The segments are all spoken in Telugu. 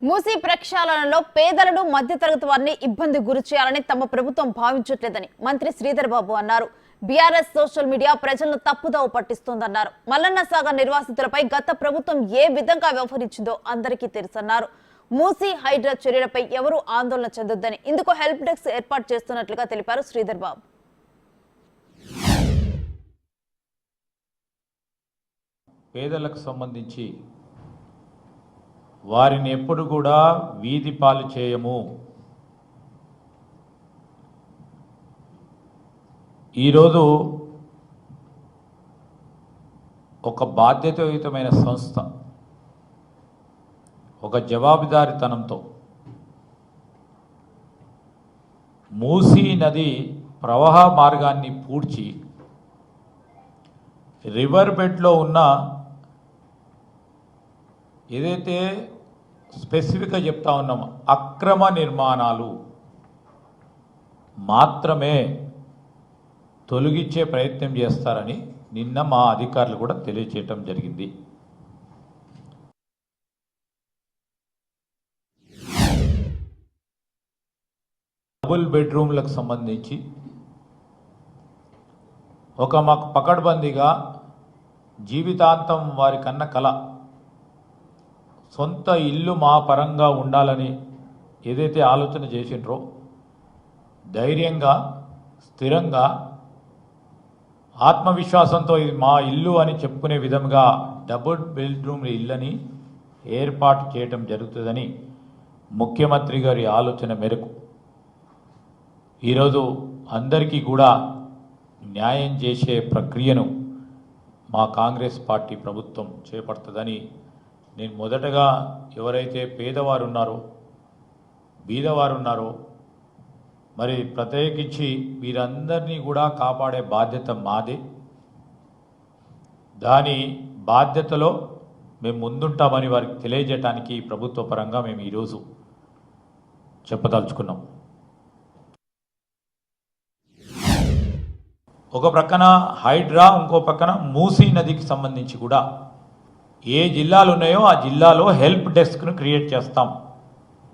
మూసీ ప్రక్షాళనలో పేదలను మధ్యతరగతి వారిని ఇబ్బంది గురి చేయాలని తమ ప్రభుత్వం భావించట్లేదని మంత్రి శ్రీధర్ బాబు అన్నారు. బీఆర్ఎస్ సోషల్ మీడియా ప్రజలను తప్పుదోవ పట్టిస్తోందన్నారు. మల్లన్న సాగర్ నిర్వాసితులపై గత ప్రభుత్వం ఏ విధంగా వ్యవహరించిందో అందరికీ తెలుసన్నారు. మూసీ హైడ్రా చర్యలపై ఎవరూ ఆందోళన చెందొద్దని ఇందుకు హెల్ప్ డెస్క్ ఏర్పాటు చేస్తున్నట్లుగా తెలిపారు శ్రీధర్ బాబు. పేదలకు సంబంధించి వారిని ఎప్పుడు కూడా వీధి పాలు చేయము. ఈరోజు ఒక బాధ్యతాయుతమైన సంస్థ ఒక జవాబుదారీతనంతో మూసీ నది ప్రవాహ మార్గాన్ని పూడ్చి రివర్ బెడ్లో ఉన్న ఏదైతే స్పెసిఫిక్గా చెప్తా ఉన్నామో అక్రమ నిర్మాణాలు మాత్రమే తొలగించే ప్రయత్నం చేస్తారని నిన్న మా అధికారులు కూడా తెలియజేయటం జరిగింది. డబుల్ బెడ్రూమ్లకు సంబంధించి మాకు పకడ్బందీగా జీవితాంతం వారి కన్న కల సొంత ఇల్లు మా పరంగా ఉండాలని ఏదైతే ఆలోచన చేసిండ్రో ధైర్యంగా స్థిరంగా ఆత్మవిశ్వాసంతో ఇది మా ఇల్లు అని చెప్పుకునే విధంగా డబుల్ బెడ్రూమ్ ఇల్లుని ఏర్పాటు చేయటం జరుగుతుందని ముఖ్యమంత్రి గారి ఆలోచన మేరకు ఈరోజు అందరికీ కూడా న్యాయం చేసే ప్రక్రియను మా కాంగ్రెస్ పార్టీ ప్రభుత్వం చేపడుతుందని నేను మొదటగా ఎవరైతే పేదవారు ఉన్నారో బీదవారు ఉన్నారో మరి ప్రత్యేకించి వీరందరినీ కూడా కాపాడే బాధ్యత మాదే. దాని బాధ్యతలో మేము ముందుంటామని వారికి తెలియజేయడానికి ప్రభుత్వ పరంగా మేము ఈరోజు చెప్పదలుచుకున్నాం. ఒక ప్రక్కన హైడ్రా, ఇంకో పక్కన మూసీ నదికి సంబంధించి కూడా ఏ జిల్లాలు ఉన్నాయో ఆ జిల్లాలో హెల్ప్ డెస్క్ను క్రియేట్ చేస్తాం.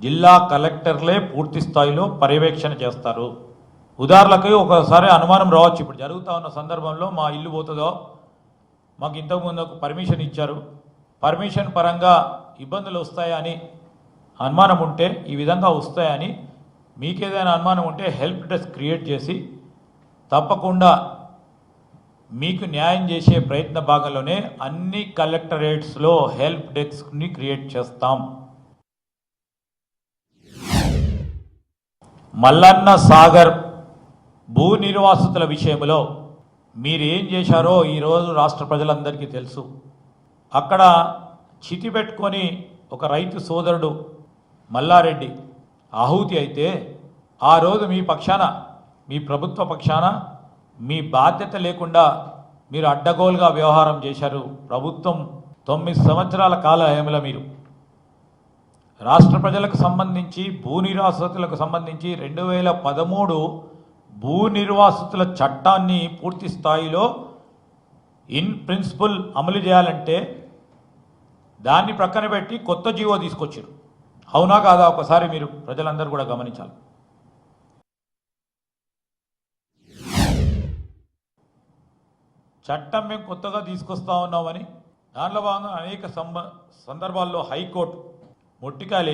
జిల్లా కలెక్టర్లే పూర్తి స్థాయిలో పర్యవేక్షణ చేస్తారు. ఉదాహరణకు ఒకసారి అనుమానం రావచ్చు, ఇప్పుడు జరుగుతూ ఉన్న సందర్భంలో మా ఇల్లు పోతుందో, మాకు ఇంతకుముందు ఒక పర్మిషన్ ఇచ్చారు, పర్మిషన్ పరంగా ఇబ్బందులు వస్తాయని అనుమానం ఉంటే ఈ విధంగా వస్తాయని మీకేదైనా అనుమానం ఉంటే హెల్ప్ డెస్క్ క్రియేట్ చేసి తప్పకుండా మీకు న్యాయం చేసే ప్రయత్న భాగంలోనే అన్ని కలెక్టరేట్స్లో హెల్ప్ డెస్క్ని క్రియేట్ చేస్తాం. మల్లన్న సాగర్ భూ నిర్వాసితుల విషయంలో మీరేం చేశారో ఈరోజు రాష్ట్ర ప్రజలందరికీ తెలుసు. అక్కడ చితి పెట్టుకొని ఒక రైతు సోదరుడు మల్లారెడ్డి ఆహుతి అయితే ఆ రోజు మీ పక్షాన, మీ ప్రభుత్వ పక్షాన మీ బాధ్యత లేకుండా మీరు అడ్డగోలుగా వ్యవహారం చేశారు. ప్రభుత్వం 9 సంవత్సరాల కాల హయంలో మీరు రాష్ట్ర ప్రజలకు సంబంధించి భూ నిర్వాసితులకు సంబంధించి 2013 భూ నిర్వాసితుల చట్టాన్ని పూర్తి స్థాయిలో ఇన్ ప్రిన్సిపల్ అమలు చేయాలంటే దాన్ని ప్రక్కన పెట్టి కొత్త జీవో తీసుకొచ్చారు. అవునా కాదా ఒకసారి మీరు ప్రజలందరూ కూడా గమనించాలి. చట్టం మేము కొత్తగా తీసుకొస్తా ఉన్నామని దానిలో భాగంగా అనేక సందర్భాల్లో హైకోర్టు మొట్టికాయలు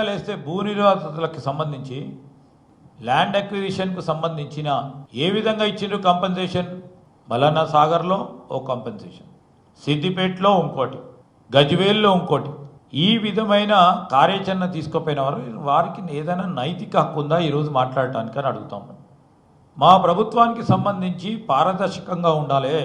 వేస్తే భూ నిర్వాసితులకు సంబంధించి ల్యాండ్ అక్విజిషన్కు సంబంధించిన ఏ విధంగా ఇచ్చిండ్రు కంపెన్సేషన్, మల్లన్న సాగర్లో ఓ కంపెన్సేషన్, సిద్దిపేటలో ఇంకోటి, గజ్వేల్లో ఇంకోటి, ఈ విధమైన కార్యాచరణ తీసుకుపోయిన వారికి ఏదైనా నైతిక హక్కు ఉందా ఈరోజు మాట్లాడటానికి అని అడుగుతాము. మా ప్రభుత్వానికి సంబంధించి పారదర్శకంగా ఉండాలి,